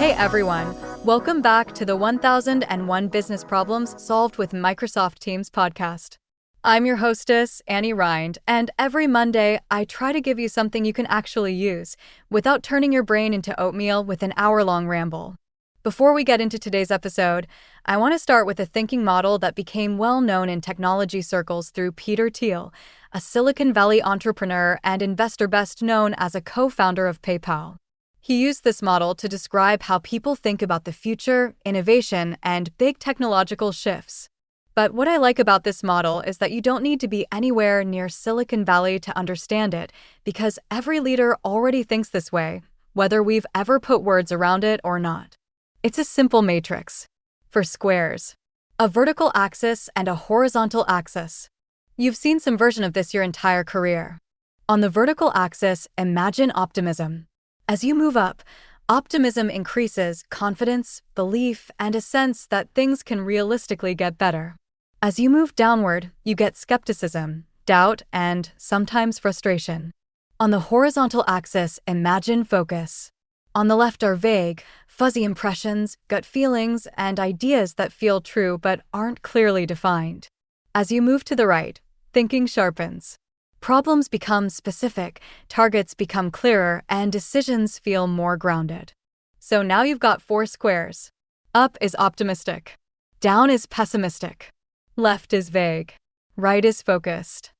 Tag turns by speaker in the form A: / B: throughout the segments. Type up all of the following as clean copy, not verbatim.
A: Hey everyone, welcome back to the 1001 Business Problems Solved with Microsoft Teams podcast. I'm your hostess, Annie Rind, and every Monday I try to give you something you can actually use without turning your brain into oatmeal with an hour-long ramble. Before we get into today's episode, I want to start with a thinking model that became well known in technology circles through Peter Thiel, a Silicon Valley entrepreneur and investor best known as a co-founder of PayPal. He used this model to describe how people think about the future, innovation, and big technological shifts. But what I like about this model is that you don't need to be anywhere near Silicon Valley to understand it, because every leader already thinks this way, whether we've ever put words around it or not. It's a simple matrix. For squares, a vertical axis and a horizontal axis. You've seen some version of this your entire career. On the vertical axis, imagine optimism. As you move up, optimism increases confidence, belief, and a sense that things can realistically get better. As you move downward, you get skepticism, doubt, and sometimes frustration. On the horizontal axis, imagine focus. On the left are vague, fuzzy impressions, gut feelings, and ideas that feel true but aren't clearly defined. As you move to the right, thinking sharpens. Problems become specific, targets become clearer, and decisions feel more grounded. So now you've got 4 squares. Up is optimistic. Down is pessimistic. Left is vague. Right is focused.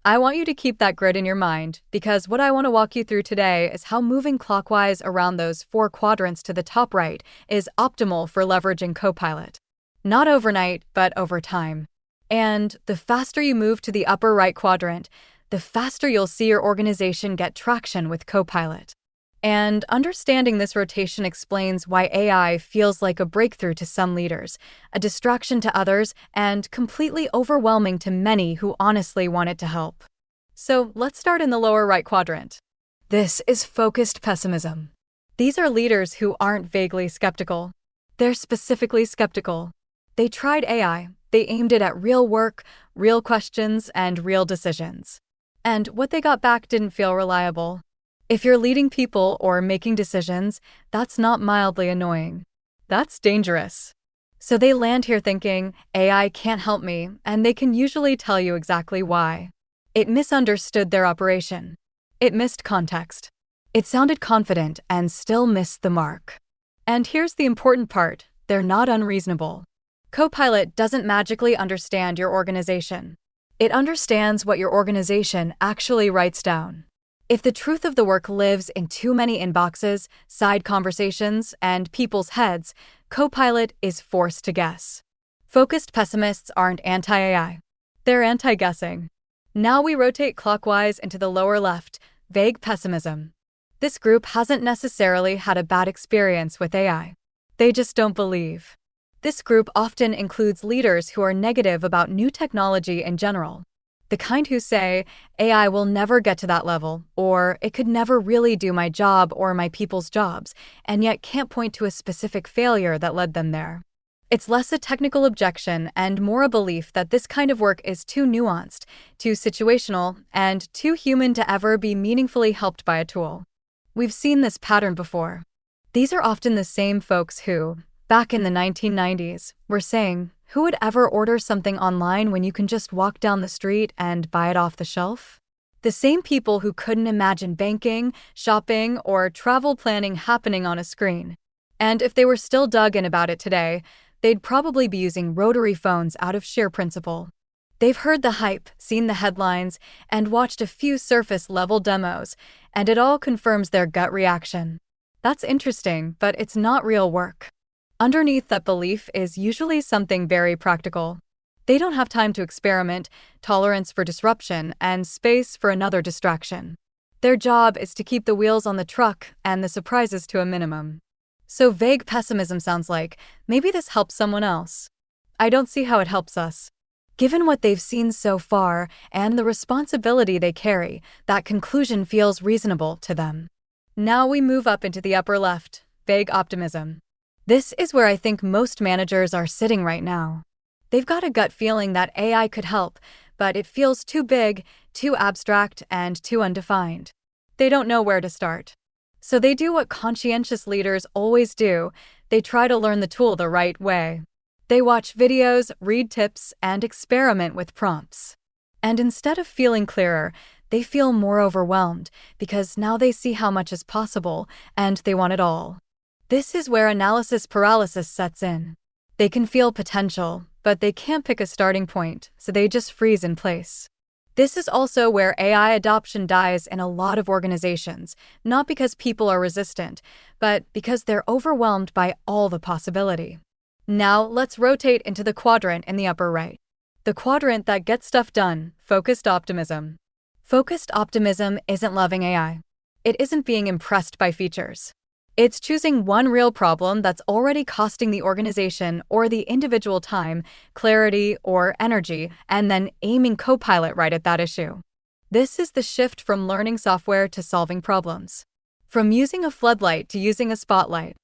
A: I want you to keep that grid in your mind, because what I want to walk you through today is how moving clockwise around those 4 quadrants to the top right is optimal for leveraging Copilot. Not overnight, but over time. And the faster you move to the upper right quadrant, the faster you'll see your organization get traction with Copilot. And understanding this rotation explains why AI feels like a breakthrough to some leaders, a distraction to others, and completely overwhelming to many who honestly want it to help. So let's start in the lower right quadrant. This is focused pessimism. These are leaders who aren't vaguely skeptical. They're specifically skeptical. They tried AI. They aimed it at real work, real questions, and real decisions. And what they got back didn't feel reliable. If you're leading people or making decisions, that's not mildly annoying. That's dangerous. So they land here thinking, AI can't help me, and they can usually tell you exactly why. It misunderstood their operation. It missed context. It sounded confident and still missed the mark. And here's the important part, they're not unreasonable. Copilot doesn't magically understand your organization. It understands what your organization actually writes down. If the truth of the work lives in too many inboxes, side conversations, and people's heads, Copilot is forced to guess. Focused pessimists aren't anti-AI. They're anti-guessing. Now we rotate clockwise into the lower left, vague pessimism. This group hasn't necessarily had a bad experience with AI. They just don't believe. This group often includes leaders who are negative about new technology in general. The kind who say, AI will never get to that level, or it could never really do my job or my people's jobs, and yet can't point to a specific failure that led them there. It's less a technical objection and more a belief that this kind of work is too nuanced, too situational, and too human to ever be meaningfully helped by a tool. We've seen this pattern before. These are often the same folks who, back in the 1990s, we're saying, who would ever order something online when you can just walk down the street and buy it off the shelf? The same people who couldn't imagine banking, shopping, or travel planning happening on a screen. And if they were still dug in about it today, they'd probably be using rotary phones out of sheer principle. They've heard the hype, seen the headlines, and watched a few surface-level demos, and it all confirms their gut reaction. That's interesting, but it's not real work. Underneath that belief is usually something very practical. They don't have time to experiment, tolerance for disruption, and space for another distraction. Their job is to keep the wheels on the truck and the surprises to a minimum. So vague pessimism sounds like, maybe this helps someone else. I don't see how it helps us. Given what they've seen so far and the responsibility they carry, that conclusion feels reasonable to them. Now we move up into the upper left, vague optimism. This is where I think most managers are sitting right now. They've got a gut feeling that AI could help, but it feels too big, too abstract, and too undefined. They don't know where to start. So they do what conscientious leaders always do. They try to learn the tool the right way. They watch videos, read tips, and experiment with prompts. And instead of feeling clearer, they feel more overwhelmed because now they see how much is possible and they want it all. This is where analysis paralysis sets in. They can feel potential, but they can't pick a starting point, so they just freeze in place. This is also where AI adoption dies in a lot of organizations, not because people are resistant, but because they're overwhelmed by all the possibility. Now, let's rotate into the quadrant in the upper right. The quadrant that gets stuff done, focused optimism. Focused optimism isn't loving AI. It isn't being impressed by features. It's choosing one real problem that's already costing the organization or the individual time, clarity, or energy, and then aiming Copilot right at that issue. This is the shift from learning software to solving problems. From using a floodlight to using a spotlight.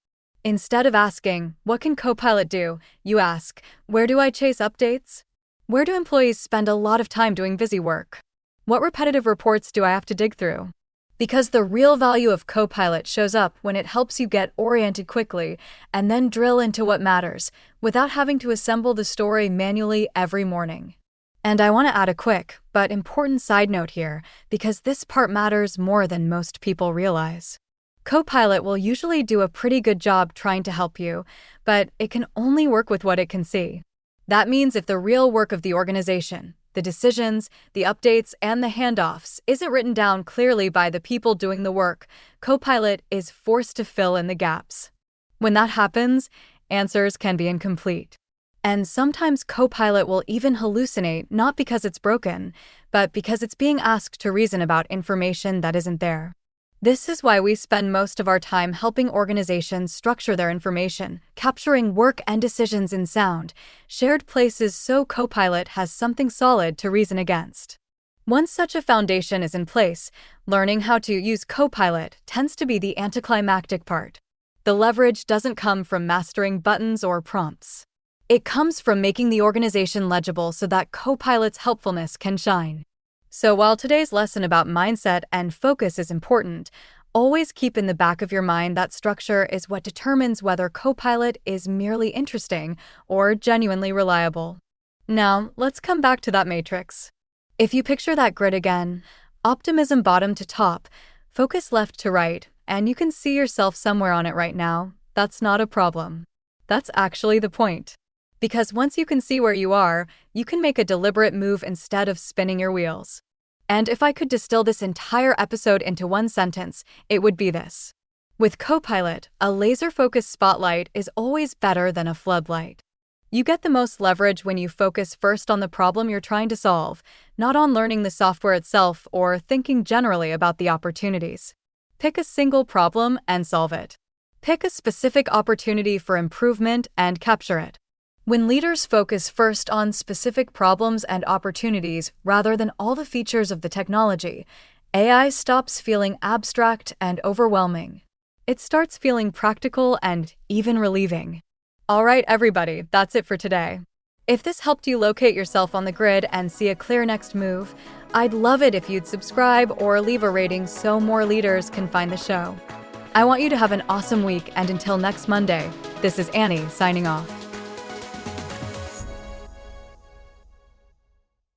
A: Instead of asking, what can Copilot do, you ask, where do I chase updates? Where do employees spend a lot of time doing busy work? What repetitive reports do I have to dig through? Because the real value of Copilot shows up when it helps you get oriented quickly and then drill into what matters without having to assemble the story manually every morning. And I want to add a quick but important side note here because this part matters more than most people realize. Copilot will usually do a pretty good job trying to help you, but it can only work with what it can see. That means if the real work of the organization, the decisions, the updates, and the handoffs isn't written down clearly by the people doing the work, Copilot is forced to fill in the gaps. When that happens, answers can be incomplete. And sometimes Copilot will even hallucinate not because it's broken, but because it's being asked to reason about information that isn't there. This is why we spend most of our time helping organizations structure their information, capturing work and decisions in sound, shared places so Copilot has something solid to reason against. Once such a foundation is in place, learning how to use Copilot tends to be the anticlimactic part. The leverage doesn't come from mastering buttons or prompts. It comes from making the organization legible so that Copilot's helpfulness can shine. So while today's lesson about mindset and focus is important, always keep in the back of your mind that structure is what determines whether Copilot is merely interesting or genuinely reliable. Now, let's come back to that matrix. If you picture that grid again, optimism bottom to top, focus left to right, and you can see yourself somewhere on it right now, that's not a problem. That's actually the point. Because once you can see where you are, you can make a deliberate move instead of spinning your wheels. And if I could distill this entire episode into one sentence, it would be this. With Copilot, a laser-focused spotlight is always better than a floodlight. You get the most leverage when you focus first on the problem you're trying to solve, not on learning the software itself or thinking generally about the opportunities. Pick a single problem and solve it. Pick a specific opportunity for improvement and capture it. When leaders focus first on specific problems and opportunities rather than all the features of the technology, AI stops feeling abstract and overwhelming. It starts feeling practical and even relieving. All right, everybody, that's it for today. If this helped you locate yourself on the grid and see a clear next move, I'd love it if you'd subscribe or leave a rating so more leaders can find the show. I want you to have an awesome week, and until next Monday, this is Annie signing off.